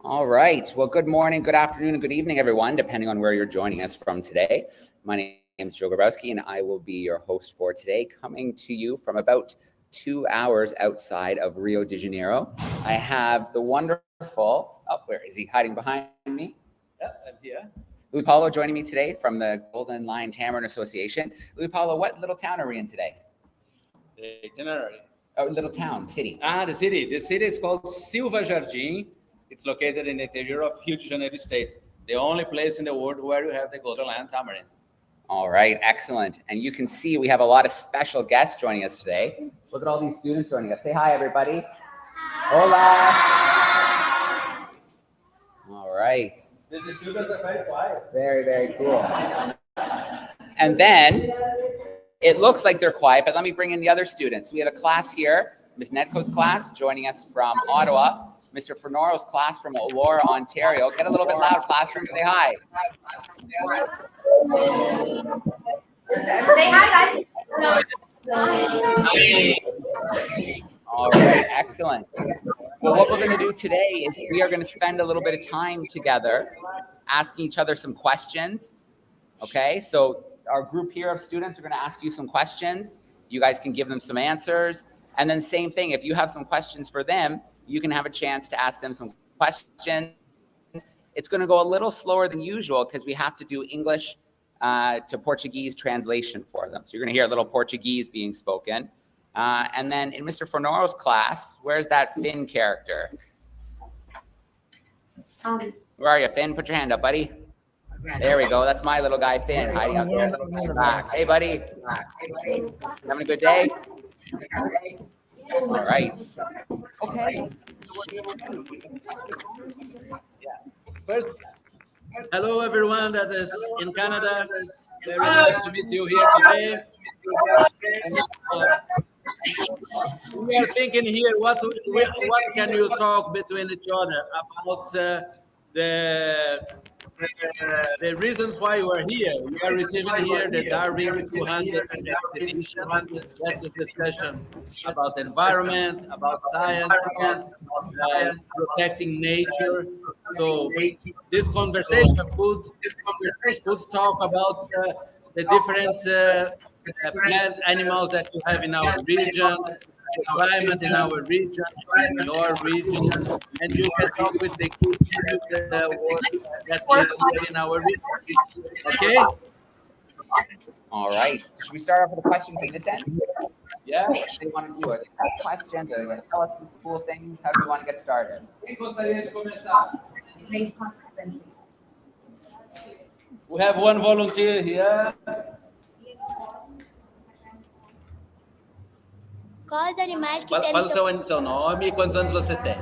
All right. Well, good morning, good afternoon, and good evening, everyone, depending on where you're joining us from today. My name is Joe Grabowski, and I will be your host for today, coming to you from about 2 hours outside of Rio de Janeiro. I have the wonderful, where is he? Hiding behind me? Yep, I'm here. Louis Paulo joining me today from the Golden Lion Tamarin Association. Louis Paulo, what little town are we in today? The itinerary. Oh, little town, city. The city. The city is called Silva Jardim. It's located in the interior of Rio de Janeiro state, the only place in the world where you have the Golden Lion Tamarin. All right, excellent. And you can see we have a lot of special guests joining us today. Look at all these students joining us. Say hi, everybody. Hola. All right. The students are very quiet. Very, very cool. And then it looks like they're quiet, but let me bring in the other students. We have a class here, Ms. Nedko's class, joining us from Ottawa. Mr. Fernoro's class from Elora, Ontario. Get a little bit loud, classroom. Say hi. Say hi, guys. Hi. All right, excellent. Well, what we're going to do today is we are going to spend a little bit of time together asking each other some questions. Okay, so our group here of students are going to ask you some questions. You guys can give them some answers. And then same thing, if you have some questions for them, you can have a chance to ask them some questions. It's going to go a little slower than usual because we have to do English to Portuguese translation for them. So you're going to hear a little Portuguese being spoken. And then in Mr. Fernoro's class, where's that Finn character? Where are you, Finn? Put your hand up, buddy. There we go. That's my little guy, Finn, hiding out there. Little guy back. Hey, buddy. Having a good day? All right. Okay. First, hello everyone that is in Canada. Very nice to meet you here today. We are thinking here, what can you talk between each other about the reasons why you are here. We are receiving here the Darwin200 edition. That is discussion about environment, about science, about protecting nature. So this conversation could talk about the different plant animals that you have in our region, the climate in our region, in your region, and you can talk with the kids that lives here in our region. Okay? All right. Should we start off with a question from this end? Yeah. What do you want to do? Are there questions? Or like, tell us some cool things? How do you want to get started? We have one volunteer here. Quais animais que tem Fala o seu nome e quantos anos você tem.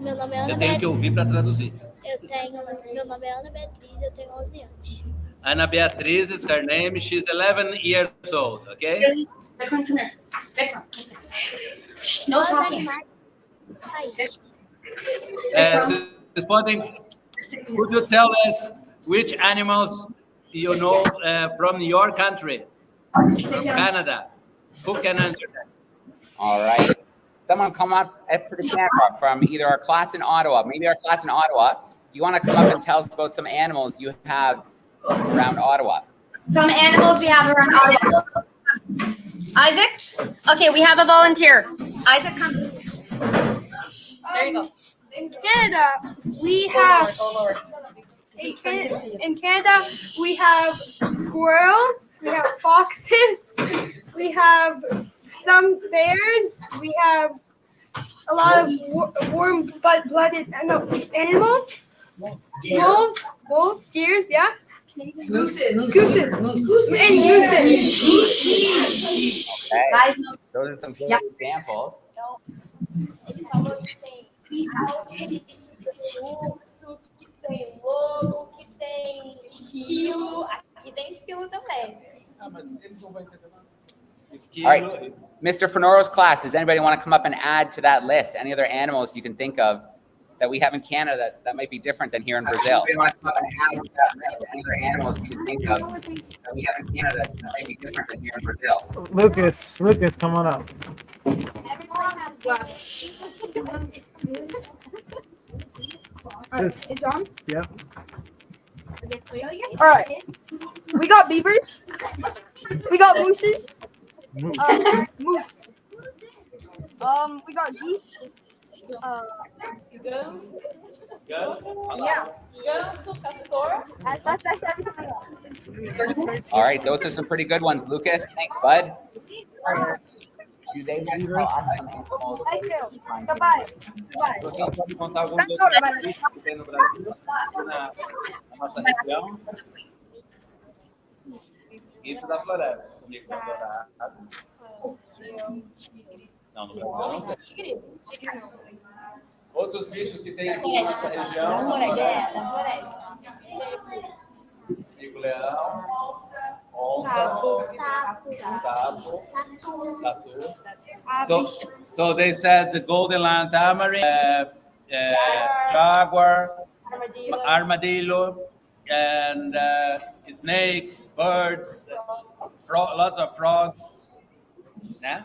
Meu nome é Ana Eu tenho que ouvir para traduzir. Meu nome é Ana Beatriz, eu tenho 11 anos. Ana Beatriz is her name. She's 11 years old, okay? Come here. No talking. Could you tell us which animals you know from your country, from Canada? Who can answer that? All right. Someone come up to the camera from either our class in Ottawa, maybe our class in Ottawa. Do you want to come up and tell us about some animals you have around Ottawa? Some animals we have around Ottawa. Isaac? Okay, we have a volunteer. Isaac, come. There you go. In Canada, we have in Canada we have squirrels, we have foxes, we have some bears, we have a lot of warm-blooded animals, wolves, deers, yeah. Gooses, and gooses. Okay. Those are some good examples. Ele falou que tem urso, que tem lobo, que tem esquilo. Aqui tem esquilo também. Mas eles não vão entender nada. All right. Mr. Fernoro's class, does anybody want to come up and add to that list? Any other animals you can think of that we have in Canada that might be different than here in Brazil? Anybody want to come up and add to that list? Any other animals you can think of that we have in Canada that might be different than here in Brazil? Lucas, come on up. This- It's on? Yeah. All right. We got beavers. We got mooses. Moose. Moose. We got geese. Girls? Yeah. That's everything. All right, those are some pretty good ones, Lucas. Thanks, bud. Do they want to tell us something? Thank you. Goodbye. Goodbye. Você não pode contar alguns That's outros not bichos que tem no Brasil, na nossa região? Isso da floresta. Mico-Leão-Dourado. Não, no Brasil não. Outros bichos que tem aqui na nossa região. Mico-leão, onça, sapo, tatu. So they said the golden lion tamarin, jaguar, armadillo, and snakes, birds, lots of frogs. Yeah?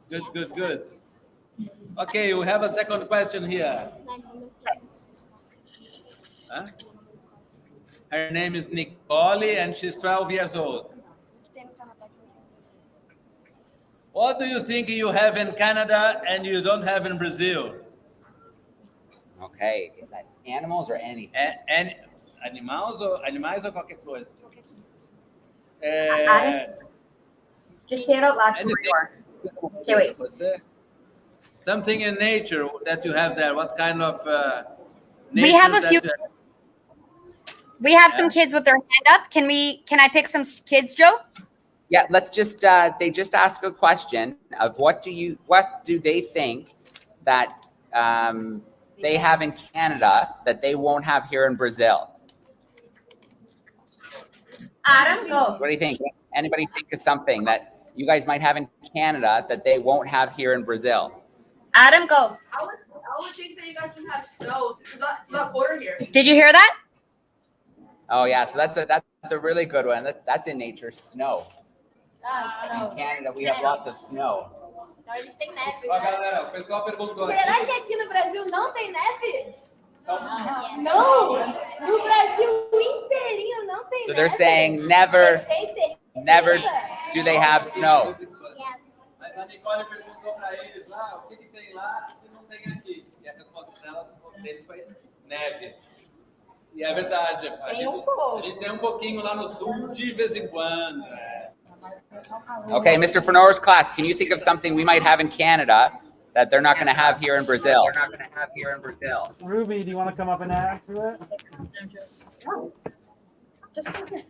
Good. Okay, we have a second question here. Huh? Her name is Nicole, and she's 12 years old. What do you think you have in Canada and you don't have in Brazil? Okay, is that animals or anything? And animais ou qualquer coisa? Just say it out loud for Anything. more. Okay, wait. What's it? Something in nature that you have there. What kind of We have nature a few- that We have Yeah. some kids with their hand up. Can I pick some kids, Joe? Yeah, let's just they just ask a question of what do they think that they have in Canada that they won't have here in Brazil? Adam, go. What do you think? Anybody think of something that you guys might have in Canada that they won't have here in Brazil? Adam, go. I would think that you guys would have snow. It's not colder here. Did you hear that? Oh yeah, so that's a really good one. That's in nature, snow. In Canada, we have lots of snow. Então eles têm neve, Ó, né? galera, o pessoal perguntou aqui. Será que aqui no Brasil não tem neve? Então, Não! No Brasil inteirinho não tem So neve. they're saying never, Vocês têm certeza? never do they have snow. Mas a Nicole perguntou para eles lá o que tem lá que não tem aqui. E a resposta deles foi neve. E é verdade. A gente tem um pouquinho lá no sul de vez em quando. Okay, Mr. Fenora's class, can you think of something we might have in Canada that they're not going to have here in Brazil? Ruby, do you want to come up and answer it? Just think it.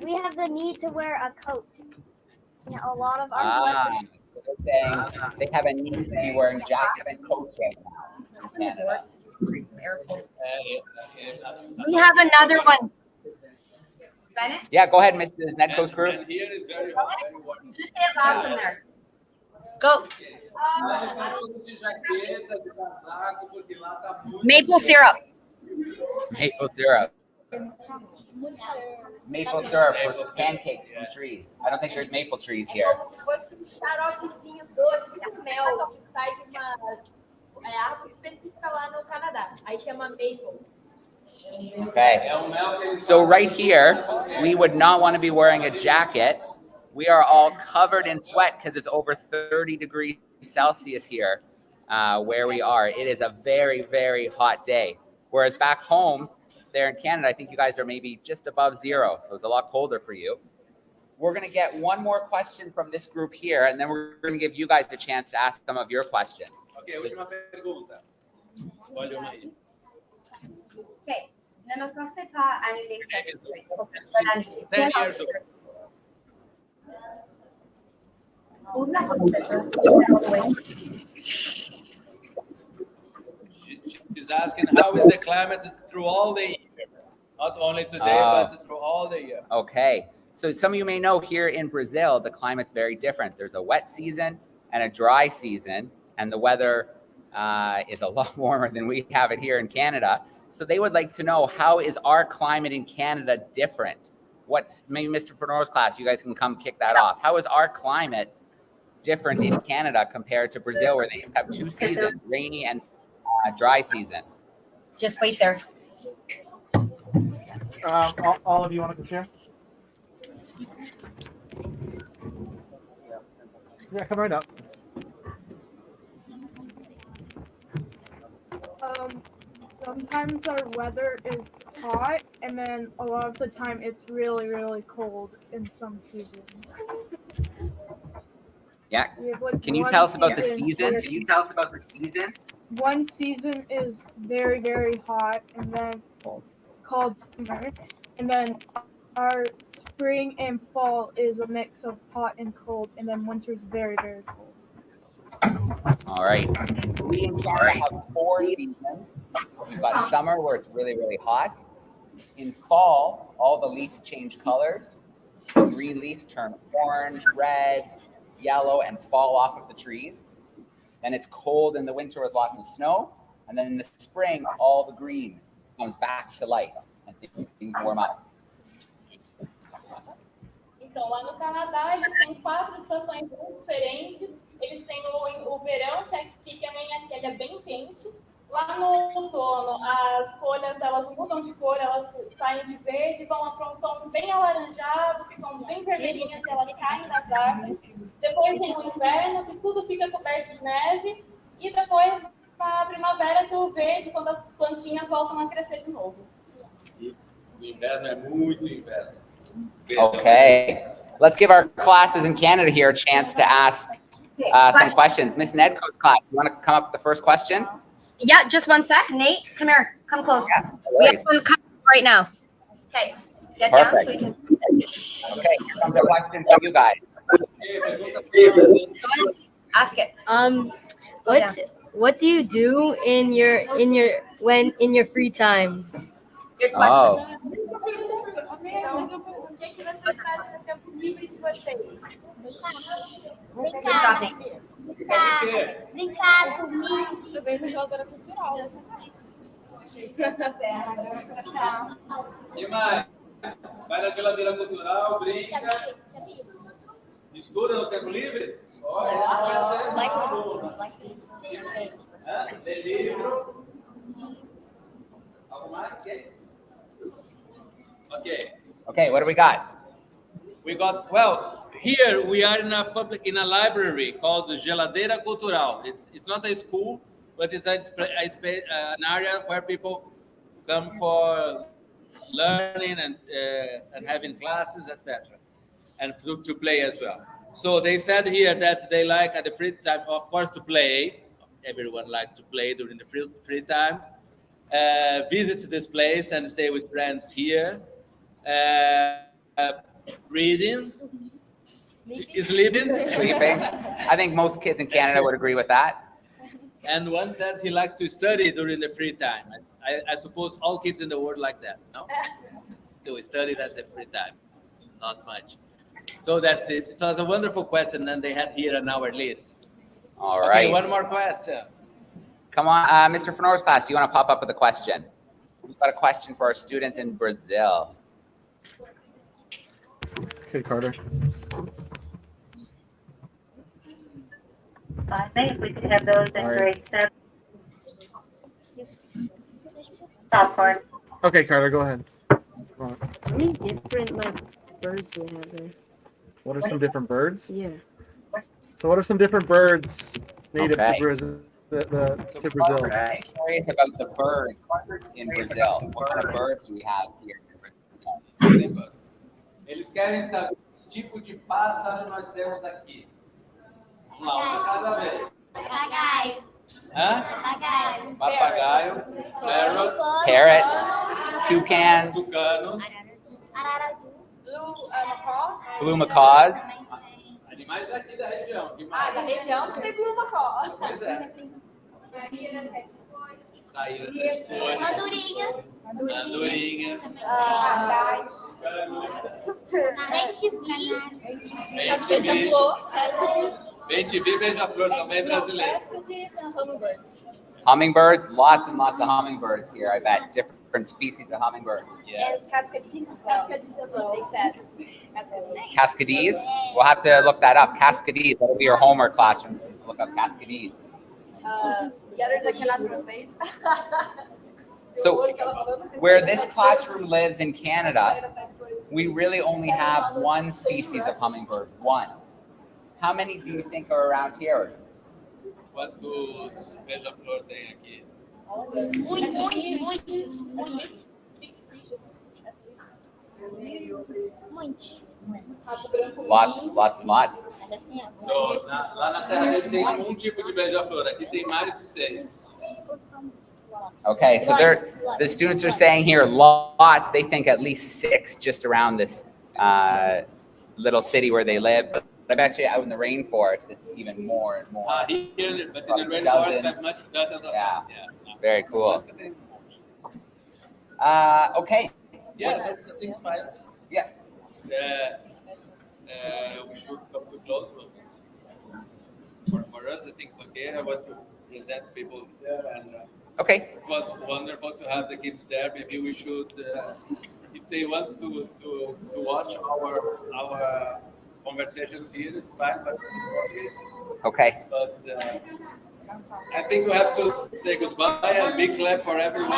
We have the need to wear a coat. Yeah, a lot of our Ah, they're saying they have a need to be wearing jackets and coats right now in Canada. We have another one. Yeah, go ahead, Mrs. Nedco's And group. here is very hot, very warm. Just say it loud from there. Go. De jaqueta, de casaco, porque lá tá muito Maple frio. syrup. Maple syrup. Maple syrup for pancakes from trees. I don't think there's maple trees here. Como se fosse um xaropezinho doce com mel que sai de uma árvore específica lá no Canadá. Aí chama maple. Okay. É um mel que eles So fazem. right here, we would not want to be wearing a jacket. We are all covered in sweat because it's over 30 degrees Celsius here where we are. It is a very, very hot day. Whereas back home there in Canada, I think you guys are maybe just above zero. So it's a lot colder for you. We're going to get one more question from this group here, and then we're going to give you guys a chance to ask some of your questions. Ok, última pergunta. Olha uma aí. Okay. Ne me forcez pas à aller l'expliquer. 10 years old. She's asking how is the climate through all the year, not only today, but through all the year. Okay. So some of you may know here in Brazil, the climate's very different. There's a wet season and a dry season, and the weather is a lot warmer than we have it here in Canada. So they would like to know, how is our climate in Canada different? Maybe Mr. Fenora's class, you guys can come kick that off. How is our climate different in Canada compared to Brazil, where they have 2 seasons, rainy and dry season? Just wait there. All of you want to share? Yeah, come right up. Sometimes our weather is hot, and then a lot of the time it's really, really cold in some seasons. Yeah. We have, like, Can you one tell us about the season seasons? One season is very, very hot, and then called summer, and then our spring and fall is a mix of hot and cold, and then winter's very, very cold. All right. So we in Canada have 4 seasons. We've got summer where it's really, really hot. In fall, all the leaves change colors. Green leaves turn orange, red, yellow, and fall off of the trees. Then it's cold in the winter with lots of snow. And then in the spring, all the green comes back to life and things warm up. Então, lá no Canadá, eles têm 4 estações bem diferentes. Eles têm o verão, que nem aqui, ele é bem quente. Lá no outono, as folhas elas mudam de cor, elas saem de verde, vão para um tom bem alaranjado, ficam bem vermelhinhas e elas caem das árvores. Depois vem o inverno, que tudo fica coberto de neve. E depois a primavera, que é o verde, quando as plantinhas voltam a crescer de novo. O inverno é muito inverno. Okay. Let's give our classes in Canada here a chance to ask some questions. Miss Nedco's class, you want to come up with the first question? Yeah, just one sec. Nate, come here. Come close. Yeah, no We have worries. one coming right now. Okay. Get Perfect. down so we can. Okay, here comes a question from you guys. Ask it. What do you do in your free time? Good question. Oh, O que vocês fazem no tempo livre de vocês? Brincar, dormir. Também no Geladora Cultural. E mais? Vai na geladeira cultural, brinca. Estuda no tempo livre? Lê livro. Algo mais? Okay. okay, what do we got? We got, well, here we are in a library called the Geladeira Cultural. It's not a school, but it's an area where people come for learning and having classes, etc. And to play as well. So they said here that they like at the free time, of course, to play. Everyone likes to play during the free time. Visit this place and stay with friends here. Reading, sleeping. I think most kids in Canada would agree with that. And one said he likes to study during the free time. I suppose all kids in the world like that, no? So we studied at the free time. Not much. So that's it. It was a wonderful question, and they had here on our list. All right. Okay, one more question. Come on, Mr. Fenor's class, do you want to pop up with a question? We've got a question for our students in Brazil. Okay, Carter. I think we could have those in grade 7. Popcorn. Okay, Carter, go ahead. How many different birds do we have there? What are some different birds? Yeah. So what are some different birds native Okay. to Brazil? So To Brazil. I'm curious about the birds in Brazil. What kind of birds do we have here in Brazil? Eles querem saber que tipo de pássaro nós temos aqui. Vamos lá, um de cada vez. Papagaio. Hã? Papagaio. Papagaio, parrot, Parrot, toucans, tucano, Arara azul. blue macaws. animais daqui da região. Que Ah, da mais? região tem pluma só. Pois é. Saíra das folhas, Andorinha. andorinha, bem-te-vi, beija-flor, são bem brasileiros. Hummingbirds, lots and lots of hummingbirds here, I bet. Different species of hummingbirds. Yes. Cascadinhas as well, they said. Cascades? We'll have to look that up. Cascades. That'll be your homework classroom. Look up Cascades. Yeah, there's like another page. So where this classroom lives in Canada, we really only have one species of hummingbird. One. How many do you think are around here? Quantos beija-flor tem aqui? Lots and lots. So, lá na terra dele tem um tipo de beija-flor. Aqui tem mais de 6. Okay, so the students are saying here lots. They think at least 6 just around this little city where they live. But I bet you out in the rainforest, it's even more and more. Here, but in the rainforest, have much dozens of Yeah. them. Very cool. Okay. Yes, I think it's fine. Yeah. We should come to close. For us, I think it's okay. I want to present people there, and okay. It was wonderful to have the kids there. Maybe we should, if they want to watch our conversation here, it's fine. But okay. But I think we have to say goodbye and big clap for everyone.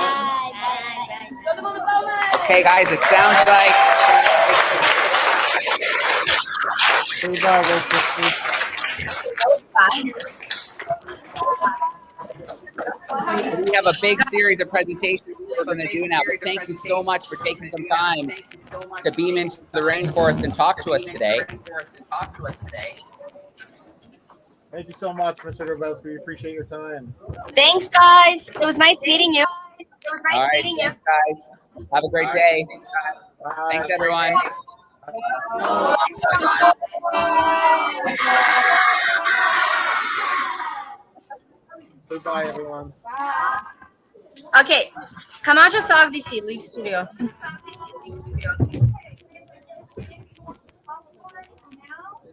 Okay, guys, it sounds like. We have a big series of presentations we're going to do now. But thank you so much for taking some time to beam into the rainforest and talk to us today. Thank you so much, Mr. Grabowski. We appreciate your time. Thanks, guys. It was nice meeting you. All right, thanks, guys. Have a great day. Bye. Thanks, everyone. Goodbye, everyone. Okay, Camacho Savdisi, leave studio.